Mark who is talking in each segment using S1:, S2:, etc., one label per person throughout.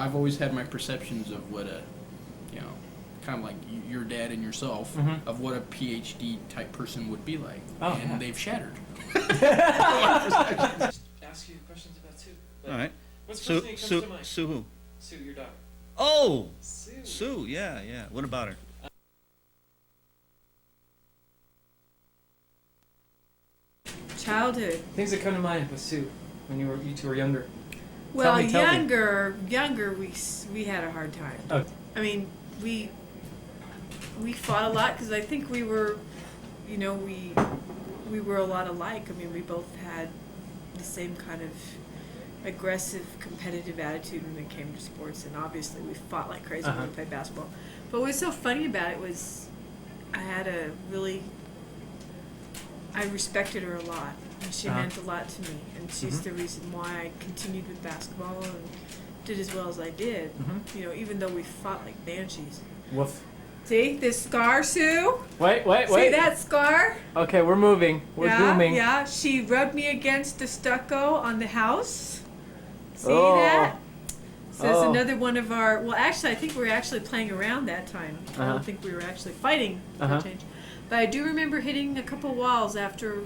S1: I've always had my perceptions of what a, you know, kind of like your dad and yourself, of what a PhD type person would be like.
S2: Oh,
S1: and
S2: yeah.
S1: they've shattered.
S3: Ask you questions about Sue.
S4: All right.
S3: What's the first thing that comes to mind?
S4: Sue who?
S3: Sue, your daughter.
S4: Oh!
S3: Sue.
S4: Sue, yeah. What about her?
S5: Childhood.
S2: Things that come to mind with Sue when you two were younger.
S5: Well,
S2: Tell me.
S5: younger, we had a hard time.
S2: Oh.
S5: I mean, we fought a lot because I think we were, you know, we were a lot alike. I mean, we both had the same kind of aggressive, competitive attitude when it came to sports, and obviously we fought like crazy when we played basketball. But what was so funny about it was I respected her a lot, and she meant a lot to me, and she's the reason why I continued with basketball and did as well as I did. You know, even though we fought like banshees.
S2: Woof.
S5: See this scar, Sue?
S2: Wait.
S5: See that scar?
S2: Okay, we're moving. We're zooming.
S5: Yeah, she rubbed me against the stucco on the house. See
S2: Oh.
S5: that? So it's another one of our. Well, actually, I think we were actually playing around that time. I don't think we were actually fighting for a change. But I do remember hitting a couple walls after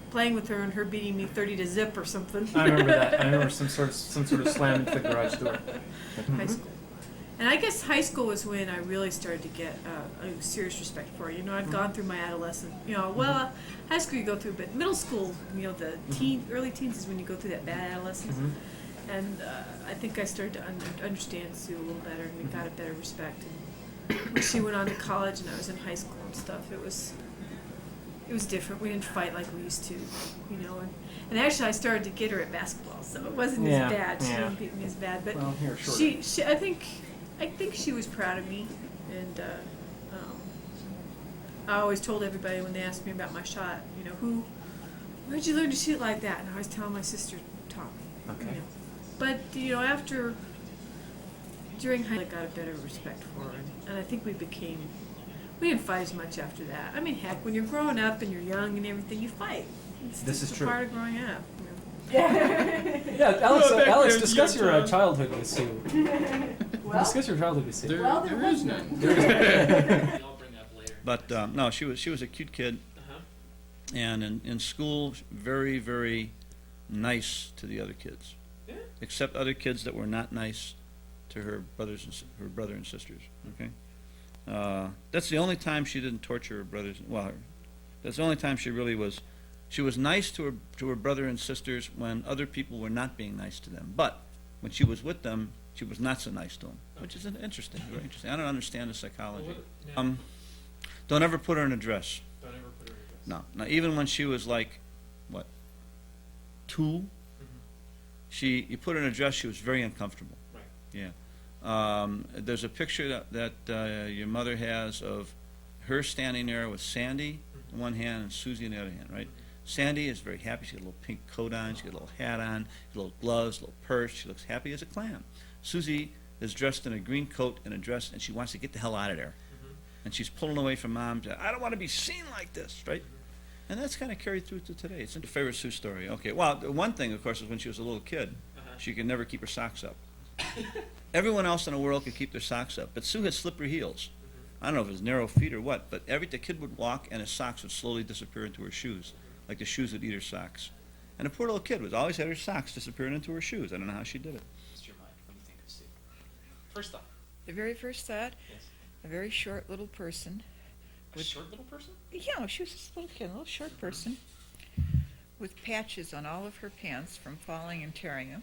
S5: playing with her and her beating me 30-0 or something.
S2: I remember that. I remember some sort of slam into the garage door.
S5: High school. And I guess high school was when I really started to get a serious respect for her. You know, I'd gone through my adolescence. You know, well, high school you go through, but middle school, you know, the early teens is when you go through that bad adolescence. And I think I started to understand Sue a little better, and we got a better respect. And when she went on to college and I was in high school and stuff, it was different. We didn't fight like we used to, you know. And actually, I started to get her at basketball, so it wasn't as bad. She didn't beat me as bad, but
S2: Well, here,
S5: she I think she was proud of me, and I always told everybody when they asked me about my shot, you know, where'd you learn to shoot like that? And I always tell my sister taught me.
S2: Okay.
S5: You know. But you know, during high school, I got a better respect for her, and I think we didn't fight as much after that. I mean, heck, when you're growing up and you're young and everything, you fight.
S2: This is
S5: a
S2: true.
S5: part of growing up.
S2: Yeah, Alex, discuss your childhood with Sue. Discuss your childhood with Sue.
S1: There is none.
S3: I'll bring that up later.
S4: But no, she was a cute kid, and in school, very, very nice to the other kids, except other kids that were not nice to her brother and sisters. Okay, that's the only time she didn't torture her brothers. Well, that's the only time she really was. She was nice to her brother and sisters when other people were not being nice to them. But when she was with them, she was not so nice to them, which is interesting. Very interesting. I don't understand the psychology. Don't ever put her in a dress.
S3: Don't ever put her in a dress.
S4: No. Now, even when she was like, 2, you put her in a dress, she was very uncomfortable.
S3: Right.
S4: Yeah. There's a picture that your mother has of her standing there with Sandy in one hand and Suzie in the other hand, right? Sandy is very happy. She got a little pink coat on. She got a little hat on, a little gloves, a little purse. She looks happy as a clam. Suzie is dressed in a green coat and a dress, and she wants to get the hell out of there. And she's pulling away from Mom. I don't want to be seen like this, right? And that's kind of carried through to today. It's a favorite Sue story. Okay, well, the one thing, of course, is when she was a little kid, she could never keep her socks up. Everyone else in the world could keep their socks up, but Sue had slippery heels. I don't know if it was narrow feet or what, but the kid would walk and his socks would slowly disappear into her shoes, like the shoes would eat her socks. And the poor little kid was always had her socks disappearing into her shoes. I don't know how she did it.
S3: What's your mind when you think of Sue? First thought.
S6: The very first thought,
S3: Yes.
S6: a very short little person.
S3: A short little person?
S6: Yeah, she was just a little kid, a little short person, with patches on all of her pants from falling and tearing them,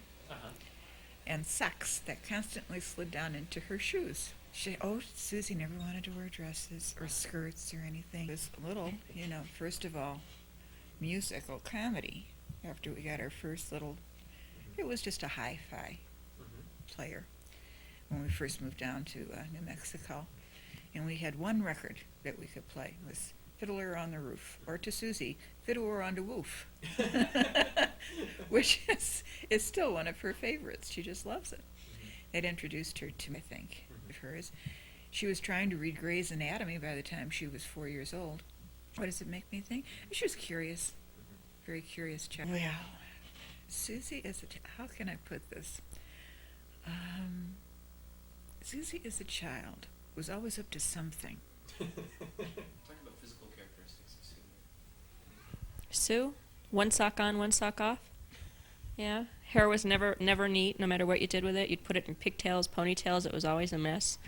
S6: and socks that constantly slid down into her shoes. Susie never wanted to wear dresses or skirts or anything. It was little, first of all, musical comedy. After we got our first little, it was just a hi-fi player when we first moved down to New Mexico. And we had one record that we could play. It was Fiddler on the Roof, or to Susie, Fiddler on the Woof, which is still one of her favorites. She just loves it. It introduced her to, I think, of hers. She was trying to read Gray's Anatomy by the time she was 4 years old. What does it make me think? She was curious, very curious child. Well, Susie is how can I put this? Suzie as a child was always up to something.
S3: Talk about physical characteristics of Sue.
S7: Sue, one sock on, one sock off. Yeah, hair was never neat. No matter what you did with it, you'd put it in pigtails, ponytails. It was always a mess.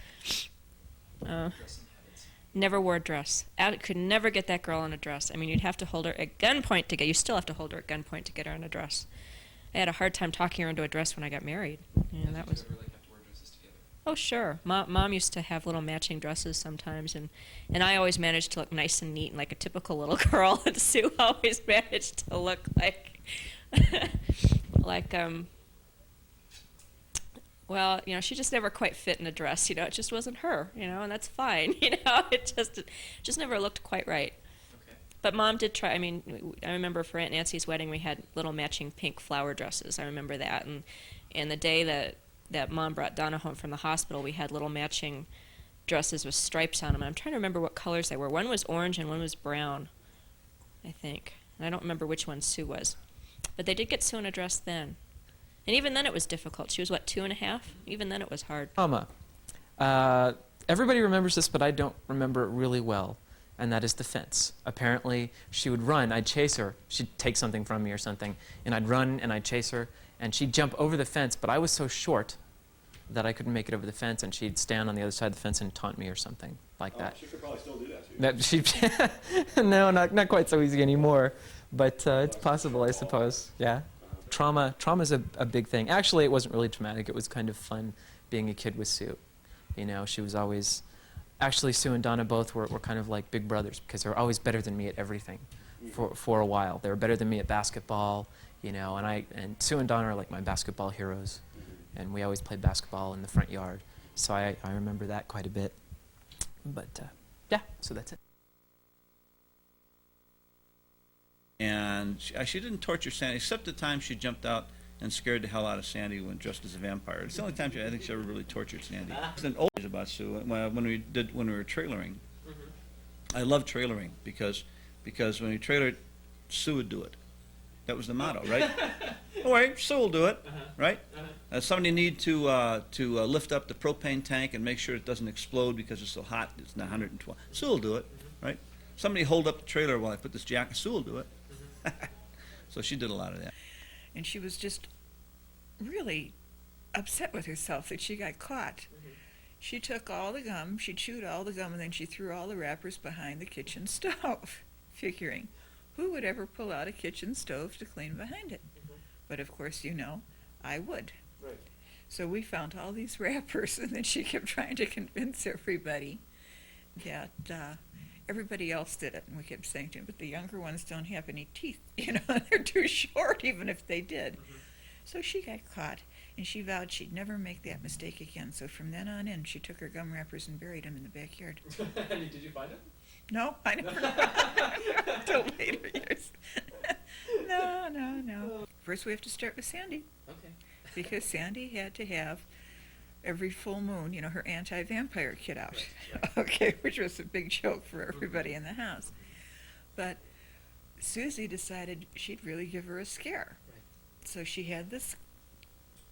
S3: Dressing habits.
S7: Never wore a dress. Could never get that girl in a dress. I mean, you'd have to hold her at gunpoint to get. You still have to hold her at gunpoint to get her in a dress. I had a hard time talking her into a dress when I got married. Yeah, that was.
S3: Did you ever have to wear dresses together?
S7: Oh, sure. Mom used to have little matching dresses sometimes, and I always managed to look nice and neat and like a typical little girl, and Sue always managed to look like, like, well, she just never quite fit in a dress, it just wasn't her, and that's fine, it just never looked quite right.
S3: Okay.
S7: But Mom did try. I mean, I remember for Aunt Nancy's wedding, we had little matching pink flower dresses. I remember that, and the day that Mom brought Donna home from the hospital, we had little matching dresses with stripes on them. And I'm trying to remember what colors they were. One was orange and one was brown, I think. And I don't remember which one Sue was. But they did get Sue in a dress then. And even then it was difficult. She was, 2.5? Even then it was hard.
S2: Mama. Everybody remembers this, but I don't remember it really well, and that is the fence. Apparently, she would run. I'd chase her. She'd take something from me or something, and I'd run and I'd chase her, and she'd jump over the fence, but I was so short that I couldn't make it over the fence, and she'd stand on the other side of the fence and taunt me or something like that.
S8: She could probably still do that too.
S2: No, not quite so easy anymore, but it's possible, I suppose. Yeah. Trauma's a big thing. Actually, it wasn't really traumatic. It was kind of fun being a kid with Sue. She was always... Actually, Sue and Donna both were kind of like big brothers because they were always better than me at everything for a while. They were better than me at basketball, and Sue and Donna are like my basketball heroes. And we always played basketball in the front yard. So I remember that quite a bit. But, yeah, so that's it.
S4: And she didn't torture Sandy, except the time she jumped out and scared the hell out of Sandy when dressed as a vampire. It's the only time I think she ever really tortured Sandy. There's an old news about Sue when we were trailering.
S3: Mm-hmm.
S4: I love trailering because when we trailered, Sue would do it. That was the motto, right? Don't worry, Sue will do it, right? Somebody need to lift up the propane tank and make sure it doesn't explode because it's so hot. It's not 112. Sue will do it, right? Somebody hold up the trailer while I put this jacket. Sue will do it. So she did a lot of that.
S6: And she was just really upset with herself that she got caught. She took all the gum, she chewed all the gum, and then she threw all the wrappers behind the kitchen stove, figuring, who would ever pull out a kitchen stove to clean behind it? But of course, I would.
S3: Right.
S6: So we found all these wrappers, and then she kept trying to convince everybody that everybody else did it. And we kept saying to him, but the younger ones don't have any teeth, they're too short even if they did. So she got caught, and she vowed she'd never make that mistake again. So from then on in, she took her gum wrappers and buried them in the backyard.
S3: Did you find it?
S6: No, I never until later years. No. First we have to start with Sandy,
S3: Okay.
S6: because Sandy had to have every full moon, her anti-vampire kit out.
S3: Right.
S6: Okay, which was a big joke for everybody in the house. But Suzie decided she'd really give her a scare.
S3: Right.
S6: So she had this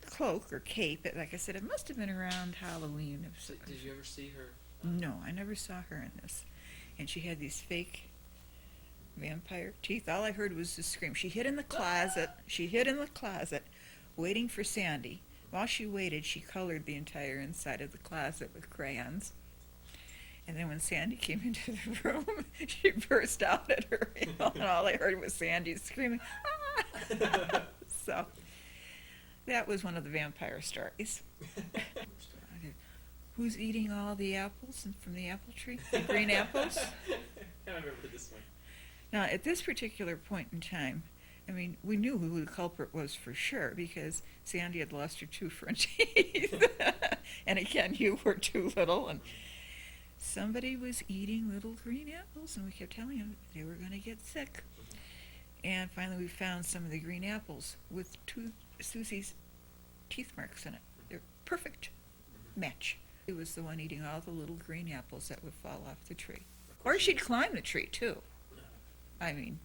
S6: cloak or cape. Like I said, it must have been around Halloween.
S3: So did you ever see her?
S6: No, I never saw her in this. And she had these fake vampire teeth. All I heard was the scream. She hid in the closet. Waiting for Sandy. While she waited, she colored the entire inside of the closet with crayons. And then when Sandy came into the room, she burst out at her, and all I heard was Sandy screaming, ah! So that was one of the vampire stories. Who's eating all the apples from the apple tree? The green apples?
S3: I remember this one.
S6: Now, at this particular point in time, we knew who the culprit was for sure because Sandy had lost her 2 front teeth. And again, you were too little, and somebody was eating little green apples, and we kept telling them they were going to get sick. And finally, we found some of the green apples with Susie's teeth marks in it. They're perfect match. He was the one eating all the little green apples that would fall off the tree. Or she'd climb the tree, too.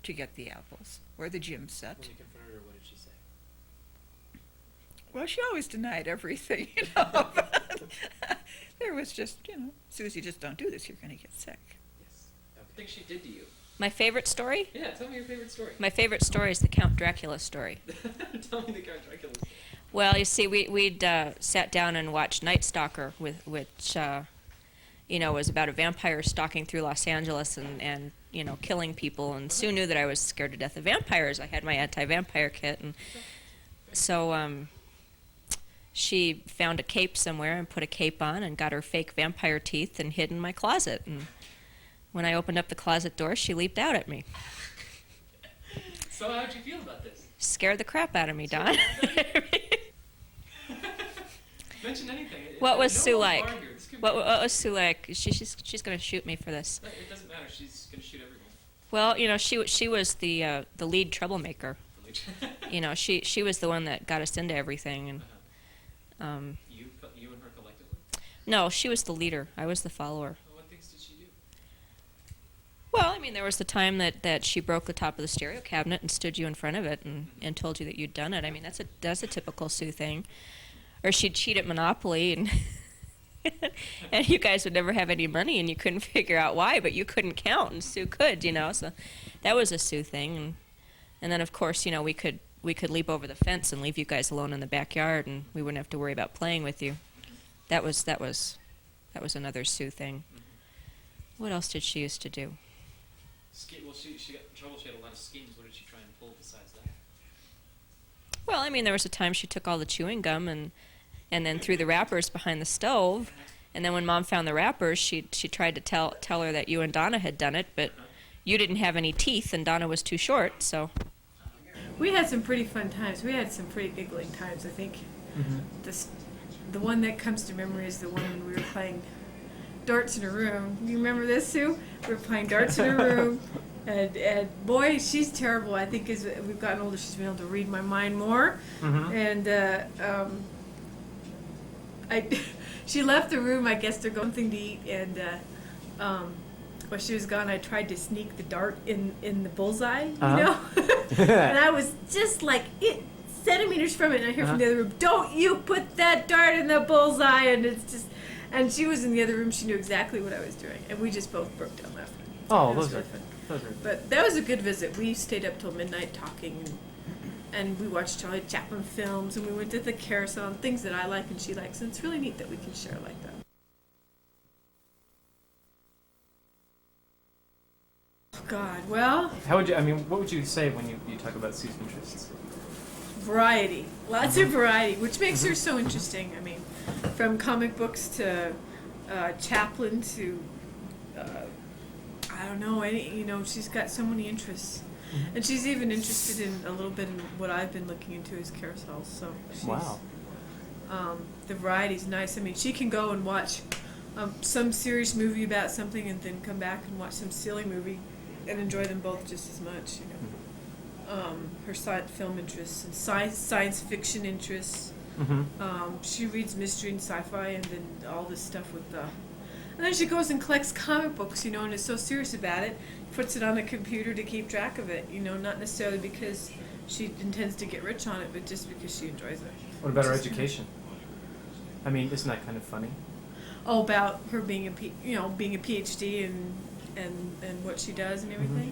S6: To get the apples. Or the gym set.
S3: When you confronted her, what did she say?
S6: Well, she always denied everything, was just, Susie, just don't do this. You're going to get sick.
S3: Yes. I think she did to you.
S7: My favorite story?
S3: Yeah, tell me your favorite story.
S7: My favorite story is the Count Dracula story.
S3: Tell me the Count Dracula story.
S7: Well, you see, we'd sat down and watched Night Stalker, which was about a vampire stalking through Los Angeles and killing people. And Sue knew that I was scared to death of vampires. I had my anti-vampire kit, and so she found a cape somewhere and put a cape on and got her fake vampire teeth and hid in my closet. And when I opened up the closet door, she leaped out at me.
S3: So how'd you feel about this?
S7: Scared the crap out of me, Don.
S3: Mention anything.
S7: What was
S3: No
S7: Sue
S3: one's
S7: like?
S3: arguing. This could
S7: What
S3: be-
S7: was Sue like? She's going to shoot me for this.
S3: It doesn't matter. She's gonna shoot everyone.
S7: Well, she was the lead troublemaker. She was the one that got us into everything, and
S3: You and her collectively.
S7: no, she was the leader. I was the follower.
S3: Well, what things did she do?
S7: Well, I mean, there was the time that she broke the top of the stereo cabinet and stood you in front of it and told you that you'd done it. I mean, that's a typical Sue thing. Or she'd cheat at Monopoly and and you guys would never have any money and you couldn't figure out why, but you couldn't count and Sue could, so that was a Sue thing. And then of course, we could leap over the fence and leave you guys alone in the backyard and we wouldn't have to worry about playing with you. That was another Sue thing. What else did she used to do?
S3: Well, she got in trouble. She had a lot of schemes. What did she try and pull besides that?
S7: Well, I mean, there was a time she took all the chewing gum and then threw the wrappers behind the stove. And then when Mom found the wrappers, she tried to tell her that you and Donna had done it, but you didn't have any teeth and Donna was too short, so.
S5: We had some pretty fun times. We had some pretty giggling times, I think. The one that comes to memory is the one when we were playing darts in a room. You remember this, Sue? We were playing darts in a room, and boy, she's terrible. I think as we've gotten older, she's been able to read my mind more. And she left the room, I guess, to go something to eat, and while she was gone, I tried to sneak the dart in the bullseye, and I was just like centimeters from it, and I hear from the other room, "Don't you put that dart in the bullseye!" And it's just. And she was in the other room. She knew exactly what I was doing, and we just both broke down laughing.
S2: Oh,
S5: It was
S2: those are
S5: really fun. But that was a good visit. We stayed up till midnight talking, and we watched Charlie Chaplin films, and we went to the carousel and things that I like and she likes, and it's really neat that we can share like that. Oh God, well,
S2: what would you say when you talk about Sue's interests?
S5: variety, lots of variety, which makes her so interesting. I mean, from comic books to Chaplin to I don't know, she's got so many interests, and she's even interested in a little bit in what I've been looking into as carousels. So she's,
S2: Wow.
S5: The variety's nice. I mean, she can go and watch some serious movie about something, and then come back and watch some silly movie, and enjoy them both just as much. Her science film interests and science fiction interests. She reads mystery and sci-fi, and then all this stuff with the. And then she goes and collects comic books, and is so serious about it. Puts it on the computer to keep track of it. Not necessarily because she intends to get rich on it, but just because she enjoys it.
S2: What about her education? I mean, isn't that kind of funny?
S5: Oh, about her being being a PhD and what she does and everything.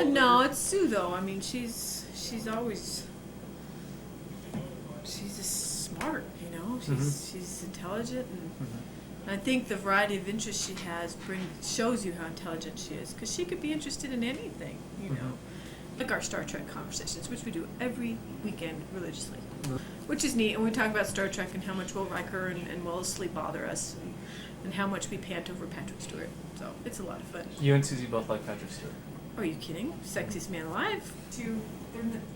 S5: No, it's Sue though. I mean, she's always just smart. She's intelligent, and I think the variety of interests she has shows you how intelligent she is, because she could be interested in anything. Like our Star Trek conversations, which we do every weekend religiously, which is neat. And we talk about Star Trek and how much Will Riker and Wellesley bother us, and how much we pant over Patrick Stewart. So it's a lot of fun.
S2: You and Susie both like Patrick Stewart.
S5: Are you kidding? Sexiest man alive.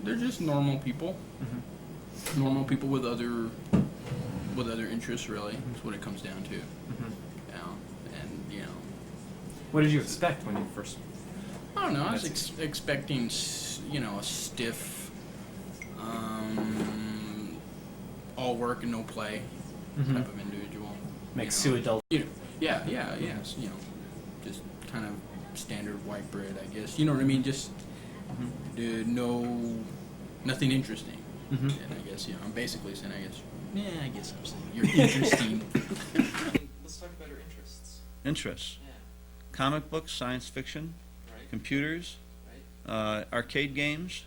S1: They're just normal people. Normal people with other interests, really. That's what it comes down to. And
S2: What did you expect when you first?
S1: I don't know. I was expecting, a stiff, all work and no play type of individual.
S2: Makes Sue adult.
S1: Yes. Just kind of standard white bread, I guess. You know what I mean? Just nothing interesting. And I guess I'm basically saying, I guess I'm saying you're interesting.
S3: Let's talk about
S4: interests.
S3: Yeah.
S4: Comic books, science fiction,
S3: Right.
S4: computers,
S3: Right.
S4: arcade games,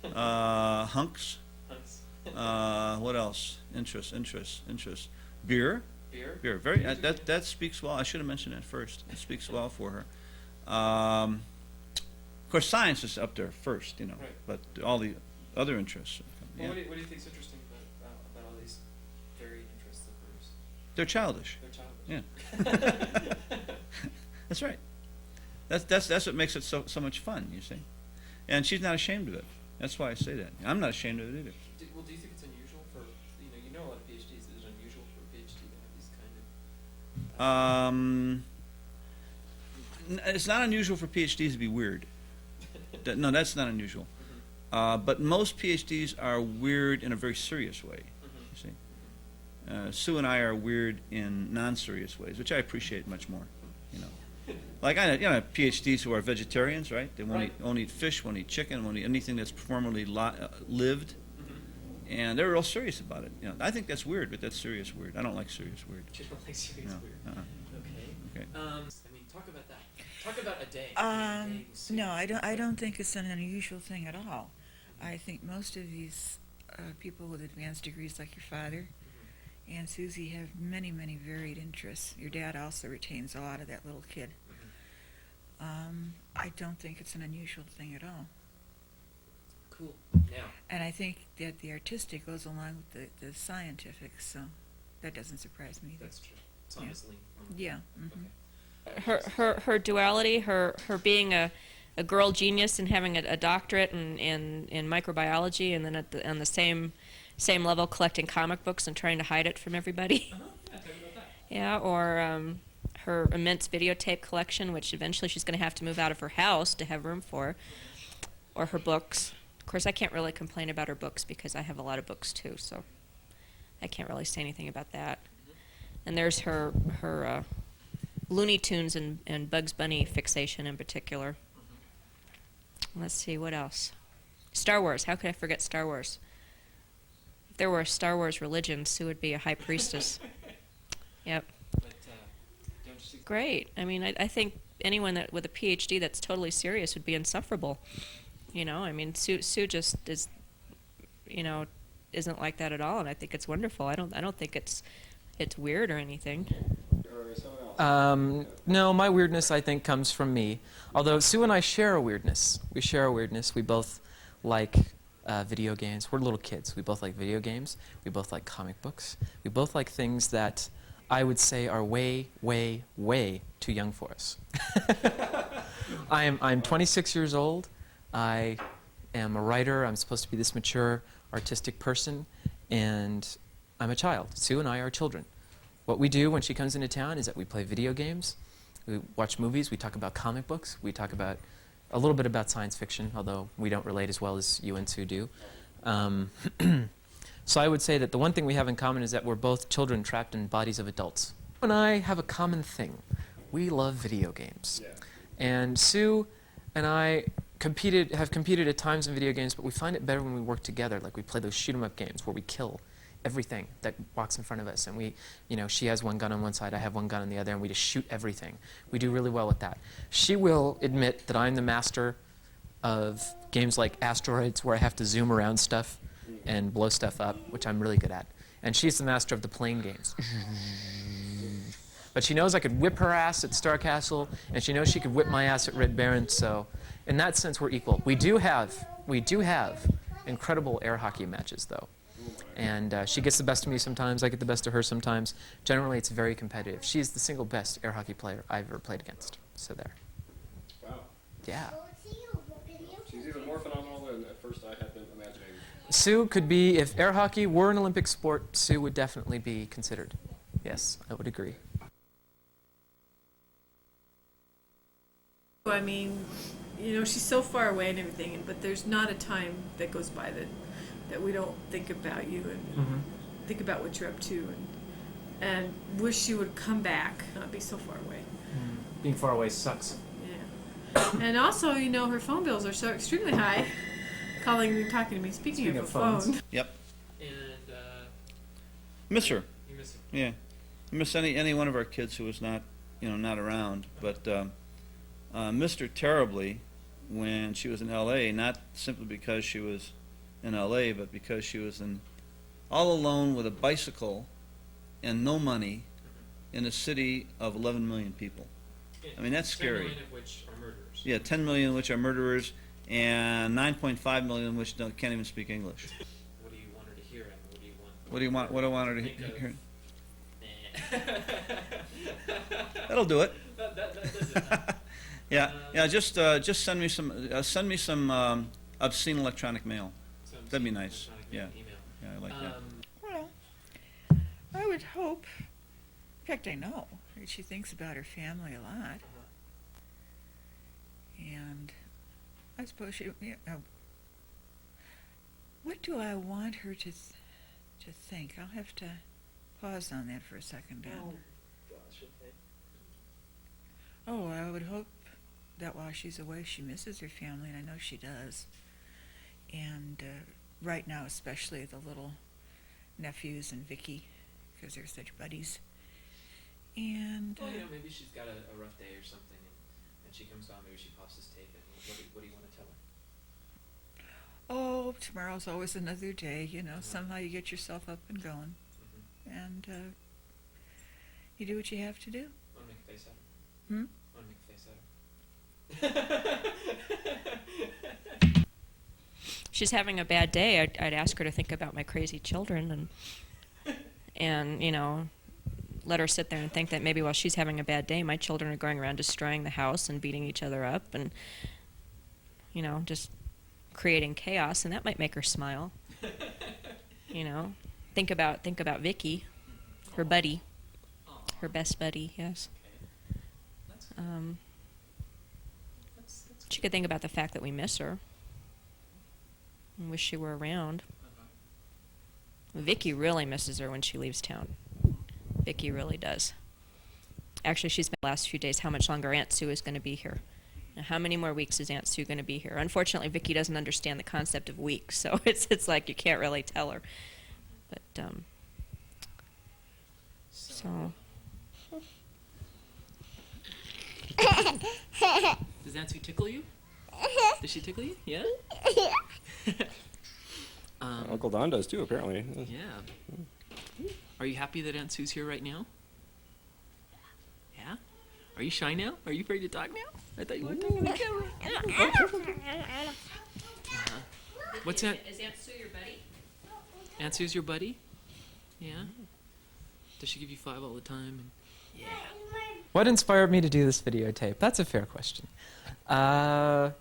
S3: Uh-huh.
S4: hunks.
S3: Hunts.
S4: What else? Interest. Beer.
S3: Beer.
S4: Beer. Very. That speaks well. I should have mentioned that first. It speaks well for her. Of course, science is up there first, you know.
S3: Right.
S4: But all the other interests.
S3: Well,
S4: Yeah.
S3: what do you think is interesting about all these varied interests of hers?
S4: They're childish.
S3: They're childish.
S4: Yeah. That's right. That's what makes it so much fun. You see, and she's not ashamed of it. That's why I say that. I'm not ashamed of it either.
S3: Do you think it's unusual for you know a lot of PhDs? Is it unusual for a PhD to have these kind of?
S4: It's not unusual for PhDs to be weird. No, that's not unusual. But most PhDs are weird in a very serious way. You see, Sue and I are weird in non-serious ways, which I appreciate much more. You know, like I know PhDs who are vegetarians, right? They won't eat fish, won't eat chicken, won't eat anything that's formerly lived, and they're real serious about it. You know, I think that's weird, but that's serious weird. I don't like serious weird.
S3: You don't like serious
S4: No,
S3: weird. Okay.
S4: Okay.
S3: I mean, talk about that. Talk about a day. A day with Sue.
S6: No, I don't think it's an unusual thing at all. I think most of these people with advanced degrees like your father and Susie have many, many varied interests. Your dad also retains a lot of that little kid. I don't think it's an unusual thing at all.
S3: Cool. Now.
S6: And I think that the artistic goes along with the scientific, so that doesn't surprise me either.
S3: That's true. It's honestly.
S6: Yeah.
S7: Her duality, her being a girl genius and having a doctorate in microbiology, and then on the same level collecting comic books and trying to hide it from everybody.
S3: Yeah, tell me about that.
S7: Yeah, or her immense videotape collection, which eventually she's going to have to move out of her house to have room for, or her books. Of course, I can't really complain about her books because I have a lot of books too, so I can't really say anything about that. And there's her Looney Tunes and Bugs Bunny fixation in particular. Let's see, what else? Star Wars. How could I forget Star Wars? If there were a Star Wars religion, Sue would be a high priestess. Yep.
S3: But don't you see?
S7: Great. I mean, I think anyone with a PhD that's totally serious would be insufferable. You know, I mean, Sue just is, isn't like that at all, and I think it's wonderful. I don't think it's weird or anything.
S2: No, my weirdness, I think, comes from me. Although Sue and I share a weirdness. We share a weirdness. We both like video games. We're little kids. We both like video games. We both like comic books. We both like things that I would say are way, way, way too young for us. I'm 26 years old. I am a writer. I'm supposed to be this mature, artistic person, and I'm a child. Sue and I are children. What we do when she comes into town is that we play video games, we watch movies, we talk about comic books, we talk about a little bit about science fiction, although we don't relate as well as you and Sue do. So I would say that the one thing we have in common is that we're both children trapped in bodies of adults. Sue and I have a common thing. We love video games.
S8: Yeah.
S2: And Sue and I have competed at times in video games, but we find it better when we work together. Like we play those shoot 'em up games where we kill everything that walks in front of us, and we, she has one gun on one side, I have one gun on the other, and we just shoot everything. We do really well with that. She will admit that I'm the master of games like Asteroids, where I have to zoom around stuff and blow stuff up, which I'm really good at. And she's the master of the plane games. But she knows I could whip her ass at Star Castle, and she knows she could whip my ass at Red Baron, so in that sense we're equal. We do have incredible air hockey matches, though. And she gets the best of me sometimes, I get the best of her sometimes. Generally, it's very competitive. She's the single best air hockey player I've ever played against. So there.
S8: Wow.
S2: Yeah.
S8: She's even more phenomenal than at first I had been imagining.
S2: Sue could be, if air hockey were an Olympic sport, Sue would definitely be considered. Yes, I would agree.
S5: I mean, she's so far away and everything, but there's not a time that goes by that we don't think about you and think about what you're up to and wish she would come back, not be so far away.
S2: Being far away sucks.
S5: Yeah. And also, her phone bills are so extremely high. Calling and talking to me. Speaking of a
S2: phones.
S5: phone.
S4: Yep.
S3: And
S4: Miss her.
S3: you miss her.
S4: Yeah. Miss any one of our kids who is not not around, but missed her terribly when she was in L.A., not simply because she was in L.A., but because she was all alone with a bicycle and no money in a city of 11 million people. I mean, that's
S3: 10
S4: scary.
S3: million of which are murderers.
S4: Yeah, 10 million of which are murderers, and 9.5 million of which can't even speak English.
S3: What do you want her to hear? And what do you want?
S4: What do you want? What do I want her to
S3: Think of-
S4: hear?
S3: Nah.
S4: That'll do it.
S3: That does it.
S4: Yeah. Just send me some obscene electronic mail.
S3: Some
S4: That'd be nice.
S3: electronic
S4: Yeah.
S3: Email.
S4: Yeah, I like that.
S6: Well, I would hope, in fact, I know that she thinks about her family a lot. And I suppose she, what do I want her to think? I'll have to pause on that for a second, Dan.
S3: Gosh, okay.
S6: Oh, I would hope that while she's away, she misses her family, and I know she does. And right now, especially the little nephews and Vicky, because they're such buddies. And
S3: Well, maybe she's got a rough day or something, and she comes on. Maybe she pops this tape in. What do you want to tell her?
S6: oh, tomorrow's always another day. Somehow you get yourself up and going, and you do what you have to do.
S3: Want to make a face at her?
S6: Hmm?
S3: Want to make a face at her?
S7: She's having a bad day. I'd ask her to think about my crazy children and let her sit there and think that maybe while she's having a bad day, my children are going around destroying the house and beating each other up and just creating chaos, and that might make her smile. Think about Vicky, her buddy, her best buddy. Yes. She could think about the fact that we miss her and wish she were around. Vicky really misses her when she leaves town. Vicky really does. Actually, she's been the last few days how much longer Aunt Sue is going to be here. Now, how many more weeks is Aunt Sue going to be here? Unfortunately, Vicky doesn't understand the concept of weeks, so it's like you can't really tell her. But so.
S2: Does Aunt Sue tickle you? Does she tickle you? Yeah?
S8: Uncle Don does too, apparently.
S2: Yeah. Are you happy that Aunt Sue's here right now? Yeah? Are you shy now? Are you afraid to talk now? I thought you weren't talking on the camera. What's that?
S7: Is Aunt Sue your buddy?
S2: Aunt Sue's your buddy? Yeah? Does she give you 5 all the time? Yeah. What inspired me to do this videotape? That's a fair question. I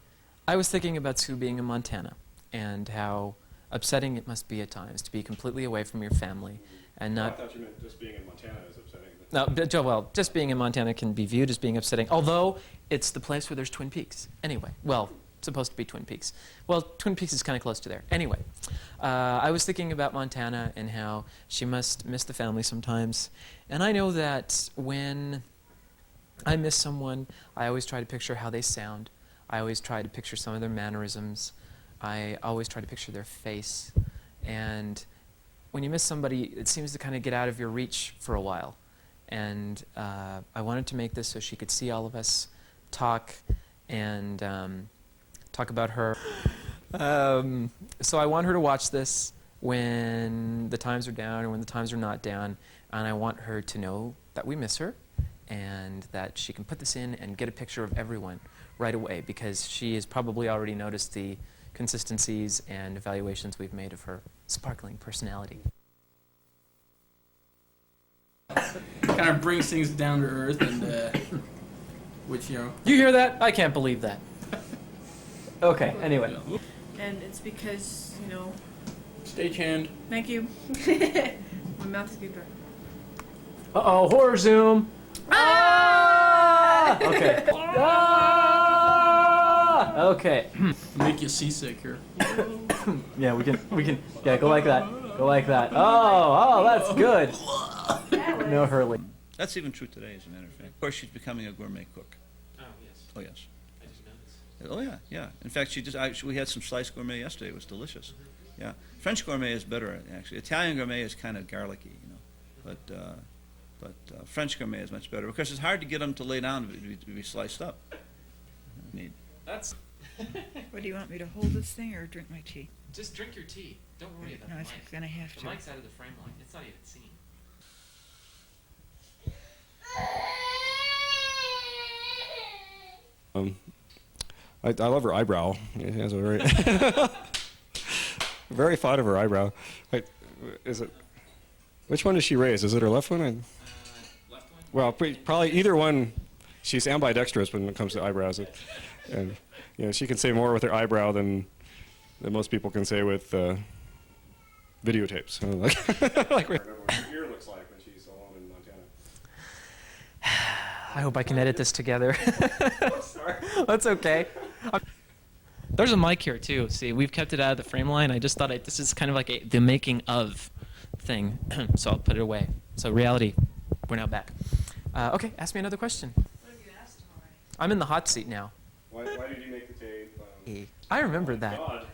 S2: was thinking about Sue being in Montana and how upsetting it must be at times to be completely away from your family and not...
S8: I thought you meant just being in Montana is upsetting.
S2: No, well, just being in Montana can be viewed as being upsetting, although it's the place where there's Twin Peaks. Anyway, well, it's supposed to be Twin Peaks. Well, Twin Peaks is kind of close to there. Anyway, I was thinking about Montana and how she must miss the family sometimes. And I know that when I miss someone, I always try to picture how they sound. I always try to picture some of their mannerisms. I always try to picture their face. And when you miss somebody, it seems to kind of get out of your reach for a while. And I wanted to make this so she could see all of us talk and talk about her. So I want her to watch this when the times are down or when the times are not down. And I want her to know that we miss her and that she can put this in and get a picture of everyone right away, because she has probably already noticed the consistencies and evaluations we've made of her sparkling personality.
S1: Kind of brings things down to earth, and which
S2: You hear that? I can't believe that. Okay, anyway.
S5: And it's because,
S1: stagehand.
S5: thank you. My mouth is getting dry.
S2: Uh-oh, horror zoom. Ah! Okay. Ah! Okay.
S1: Make you seasick here.
S2: Yeah, we can, yeah, go like that. Go like that. Oh, that's good. No hurley.
S4: That's even true today, as a matter of fact. Of course, she's becoming a gourmet cook.
S3: Oh, yes.
S4: Oh, yes.
S3: I just noticed.
S4: Oh, yeah, yeah. In fact, we had some sliced gourmet yesterday. It was delicious. Yeah. French gourmet is better, actually. Italian gourmet is kind of garlicky, but But French gourmet is much better because it's hard to get them to lay down to be sliced up. Neat.
S3: That's
S6: What do you want me to hold this thing or drink my tea?
S3: just drink your tea. Don't worry about
S6: No,
S3: the
S6: it's
S3: mic.
S6: gonna have
S3: The
S6: to.
S3: mic's out of the frame line. It's not even seen.
S8: I love her eyebrow. It has a very, very fond of her eyebrow. Is it? Which one does she raise? Is it her left one?
S3: Left one?
S8: Well, probably either one. She's ambidextrous when it comes to eyebrows, and she can say more with her eyebrow than most people can say with videotapes. Like, I remember what her ear looks like when she's alone in Montana.
S2: I hope I can edit this together.
S8: Oh, sorry.
S2: That's okay. There's a mic here too. See, we've kept it out of the frame line. I just thought this is kind of like the making of thing. So I'll put it away. So reality, we're now back. Okay, ask me another question.
S5: What have you asked him already?
S2: I'm in the hot seat now.
S8: Why did you make the tape?
S2: I remember that.
S8: God.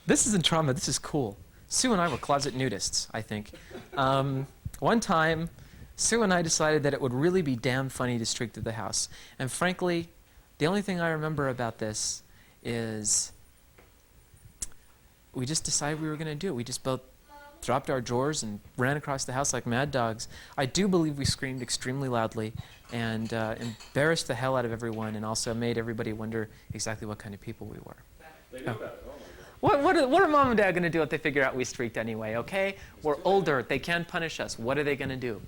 S2: This isn't trauma. This is cool. Sue and I were closet nudists, I think. One time, Sue and I decided that it would really be damn funny to streak through the house. And frankly, the only thing I remember about this is we just decided we were going to do it. We just both dropped our drawers and ran across the house like mad dogs. I do believe we screamed extremely loudly and embarrassed the hell out of everyone and also made everybody wonder exactly what kind of people we were.
S8: They knew about it. Oh my God.
S2: What are mom and dad going to do if they figure out we streaked anyway, okay? We're older. They can punish us. What are they going to do?